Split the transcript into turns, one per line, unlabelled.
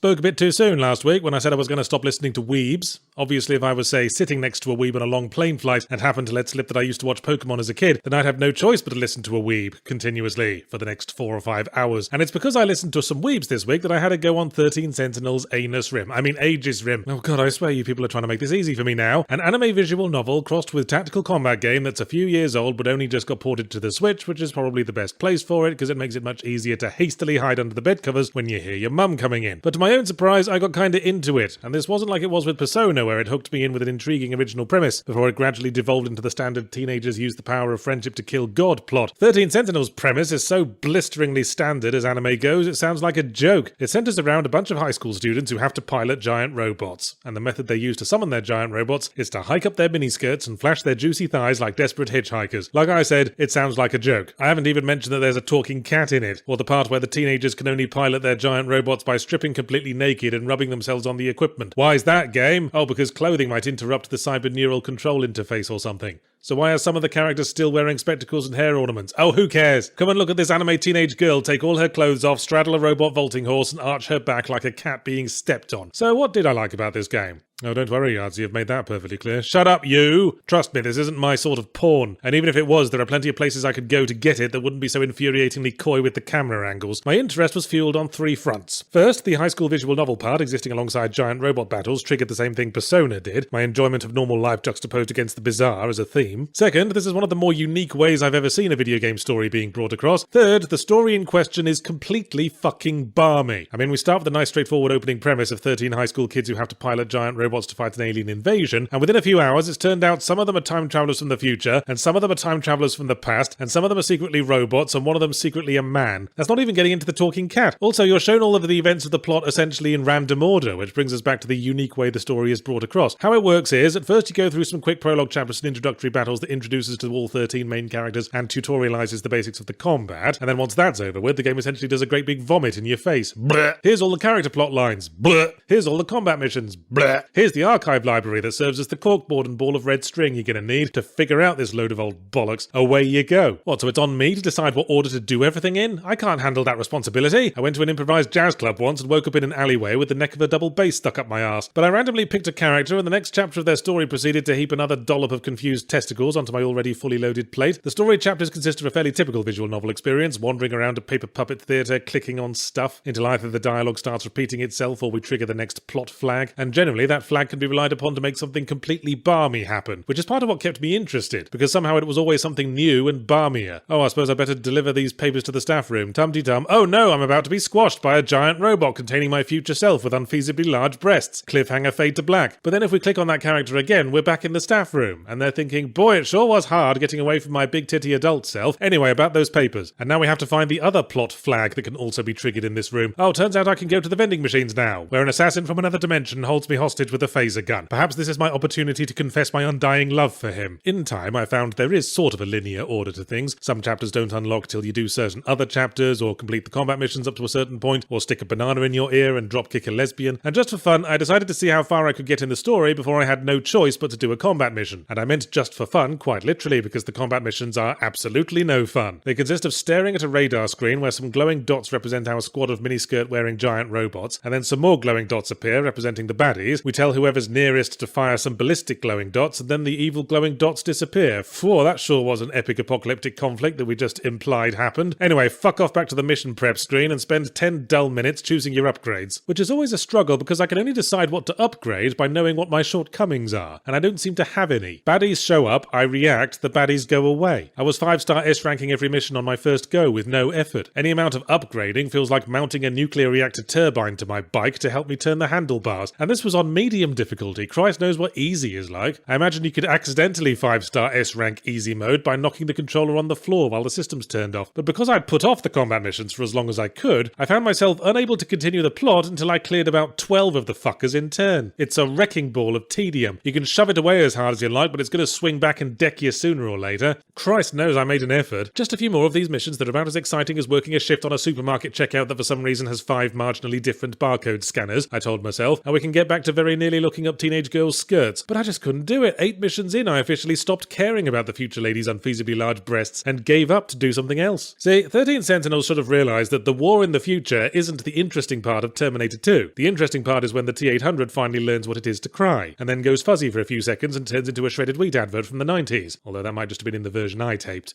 Spoke a bit too soon last week when I said I was going to stop listening to weebs. Obviously, if I was, say, sitting next to a weeb on a long plane flight and happened to let slip that I used to watch Pokemon as a kid, then I'd have no choice but to listen to a weeb continuously for the next 4 or 5 hours. And it's because I listened to some weebs this week that I had to go on 13 Sentinels Aegis Rim. Oh god, I swear you people are trying to make this easy for me now. An anime visual novel crossed with tactical combat game that's a few years old but only just got ported to the Switch, which is probably the best place for it because it makes it much easier to hastily hide under the bed covers when you hear your mum coming in. But to my own surprise, I got kinda into it, and this wasn't like it was with Persona, where it hooked me in with an intriguing original premise, before it gradually devolved into the standard teenagers use the power of friendship to kill God plot. 13 Sentinels' premise is so blisteringly standard as anime goes, it sounds like a joke. It centers around a bunch of high school students who have to pilot giant robots, and the method they use to summon their giant robots is to hike up their miniskirts and flash their juicy thighs like desperate hitchhikers. Like I said, it sounds like a joke. I haven't even mentioned that there's a talking cat in it, or the part where the teenagers can only pilot their giant robots by stripping completely naked and rubbing themselves on the equipment. Why is that, game? Oh, because clothing might interrupt the cyberneural control interface or something. So why are some of the characters still wearing spectacles and hair ornaments? Oh, who cares? Come and look at this anime teenage girl take all her clothes off, straddle a robot vaulting horse, and arch her back like a cat being stepped on. So what did I like about this game? Oh, don't worry, Yardsie, I've made that perfectly clear. Shut up, you! Trust me, this isn't my sort of porn. And even if it was, there are plenty of places I could go to get it that wouldn't be so infuriatingly coy with the camera angles. My interest was fueled on 3 fronts. First, the high school visual novel part existing alongside giant robot battles triggered the same thing Persona did, my enjoyment of normal life juxtaposed against the bizarre as a theme. Second, this is one of the more unique ways I've ever seen a video game story being brought across. Third, the story in question is completely fucking balmy. I mean, we start with a nice straightforward opening premise of 13 high school kids who have to pilot giant robots to fight an alien invasion, and within a few hours it's turned out some of them are time travelers from the future, and some of them are time travelers from the past, and some of them are secretly robots, and one of them secretly a man. That's not even getting into the talking cat. Also, you're shown all of the events of the plot essentially in random order, which brings us back to the unique way the story is brought across. How it works is, at first you go through some quick prologue chapters and introductory battles that introduces to all 13 main characters and tutorializes the basics of the combat, and then once that's over with, the game essentially does a great big vomit in your face. Bleh. Here's all the character plot lines. Bleh. Here's all the combat missions. Bleh. Here's the archive library that serves as the corkboard and ball of red string you're gonna need to figure out this load of old bollocks. Away you go. What, so it's on me to decide what order to do everything in? I can't handle that responsibility. I went to an improvised jazz club once and woke up in an alleyway with the neck of a double bass stuck up my arse. But I randomly picked a character and the next chapter of their story proceeded to heap another dollop of confused testicles onto my already fully loaded plate. The story chapters consist of a fairly typical visual novel experience, wandering around a paper puppet theatre, clicking on stuff until either the dialogue starts repeating itself or we trigger the next plot flag, and generally that flag can be relied upon to make something completely balmy happen, which is part of what kept me interested, because somehow it was always something new and balmier. Oh, I suppose I better deliver these papers to the staff room. Tum-de-tum. Oh no, I'm about to be squashed by a giant robot containing my future self with unfeasibly large breasts. Cliffhanger fade to black. But then if we click on that character again, we're back in the staff room, and they're thinking, boy, it sure was hard getting away from my big titty adult self. Anyway, about those papers. And now we have to find the other plot flag that can also be triggered in this room. Oh, turns out I can go to the vending machines now, where an assassin from another dimension holds me hostage with a phaser gun. Perhaps this is my opportunity to confess my undying love for him. In time, I found there is sort of a linear order to things. Some chapters don't unlock till you do certain other chapters, or complete the combat missions up to a certain point, or stick a banana in your ear and dropkick a lesbian. And just for fun, I decided to see how far I could get in the story before I had no choice but to do a combat mission. And I meant just for fun, quite literally, because the combat missions are absolutely no fun. They consist of staring at a radar screen where some glowing dots represent our squad of miniskirt wearing giant robots, and then some more glowing dots appear representing the baddies. We tell whoever's nearest to fire some ballistic glowing dots, and then the evil glowing dots disappear. Phew, that sure was an epic apocalyptic conflict that we just implied happened. Anyway, fuck off back to the mission prep screen and spend 10 dull minutes choosing your upgrades. Which is always a struggle because I can only decide what to upgrade by knowing what my shortcomings are, and I don't seem to have any. Baddies show up, I react, the baddies go away. I was 5-star S-ranking every mission on my first go with no effort. Any amount of upgrading feels like mounting a nuclear reactor turbine to my bike to help me turn the handlebars, and this was on medium difficulty. Christ knows what easy is like. I imagine you could accidentally 5-star S-rank easy mode by knocking the controller on the floor while the system's turned off, but because I'd put off the combat missions for as long as I could, I found myself unable to continue the plot until I cleared about 12 of the fuckers in turn. It's a wrecking ball of tedium. You can shove it away as hard as you like, but it's going to swing back and deck you sooner or later. Christ knows I made an effort. Just a few more of these missions that are about as exciting as working a shift on a supermarket checkout that for some reason has 5 marginally different barcode scanners, I told myself, and we can get back to very willy-nilly looking up teenage girls' skirts, but I just couldn't do it. 8 missions in, I officially stopped caring about the future lady's unfeasibly large breasts and gave up to do something else. See, 13 Sentinels should have realised that the war in the future isn't the interesting part of Terminator 2. The interesting part is when the T-800 finally learns what it is to cry, and then goes fuzzy for a few seconds and turns into a shredded wheat advert from the 90s, although that might just have been in the version I taped.